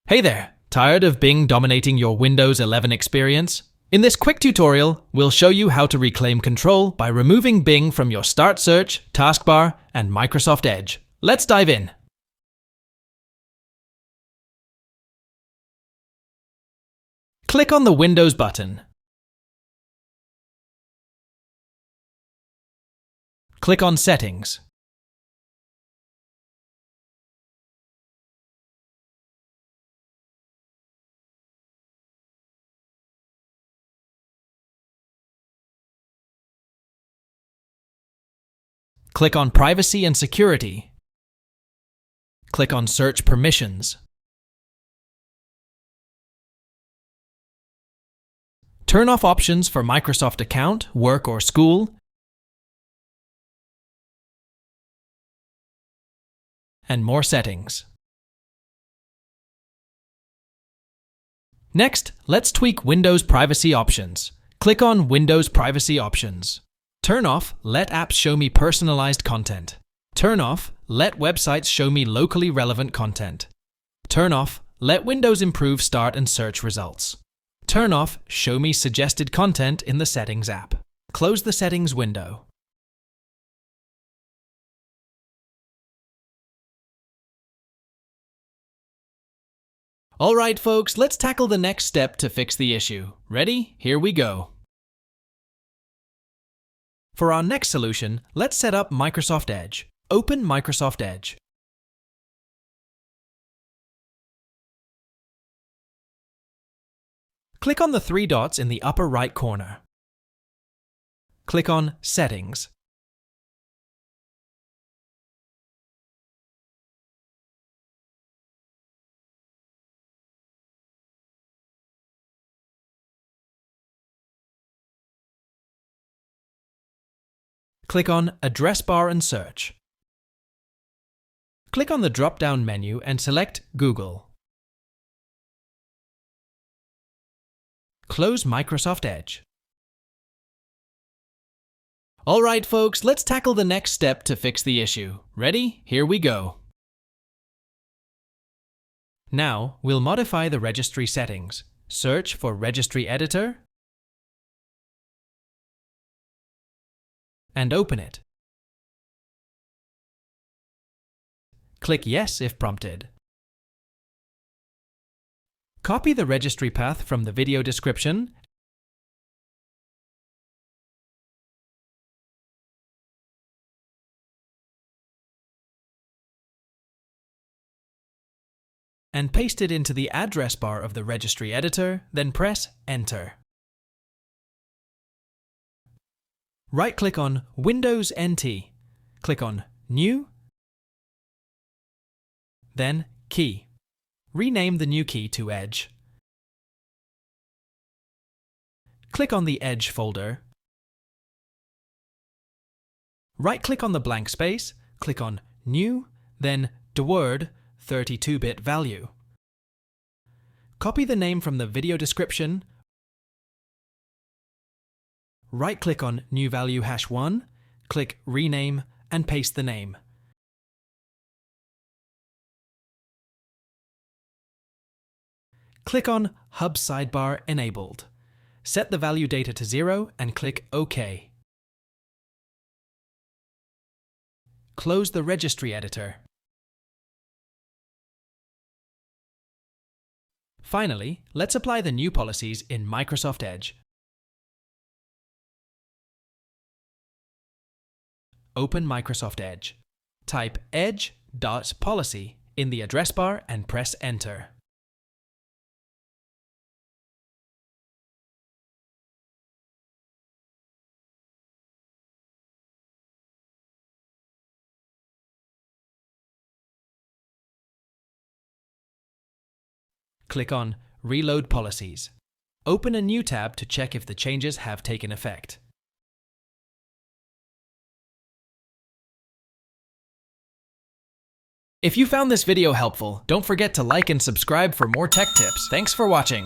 Hey there, tired of Bing dominating your Windows 11 experience? In this quick tutorial, we'll show you how to reclaim control by removing Bing from your Start Search, Taskbar, and Microsoft Edge. Let's dive in. Click on the Windows button. Click on Settings. Click on Privacy and Security. Click on Search Permissions. Turn off options for Microsoft Account, Work, or School, and more settings. Next, let's tweak Windows Privacy Options. Click on Windows Privacy Options. Turn off Let Apps Show Me Personalized Content. Turn off Let Websites Show Me Locally Relevant Content. Turn off Let Windows Improve Start and Search Results. Turn off Show Me Suggested Content in the Settings app. Close the Settings window. Alright folks, let's tackle the next step to fix the issue. Ready? Here we go. For our next solution, let's set up Microsoft Edge. Open Microsoft Edge. Click on the three dots in the upper right corner. Click on Settings. Click on Address Bar and Search. Click on the drop-down menu and select Google. Close Microsoft Edge. Alright folks, let's tackle the next step to fix the issue. Ready? Here we go. Now, we'll modify the registry settings. Search for Registry Editor and open it. Click Yes if prompted. Copy the registry path from the video description and paste it into the address bar of the registry editor, then press Enter. Right-click on Windows NT. Click on New, then Key. Rename the new key to Edge. Click on the Edge folder. Right-click on the blank space, click on New, then DWORD 32-bit value. Copy the name from the video description. Right-click on New Value #1, click Rename, and paste the name. Click on HubsSidebarEnabled. Set the value data to 0 and click OK. Close the registry editor. Finally, let's apply the new policies in Microsoft Edge. Open Microsoft Edge. Type edge.policy in the address bar and press Enter. Click on Reload Policies. Open a new tab to check if the changes have taken effect. If you found this video helpful, don't forget to like and subscribe for more tech tips. Thanks for watching.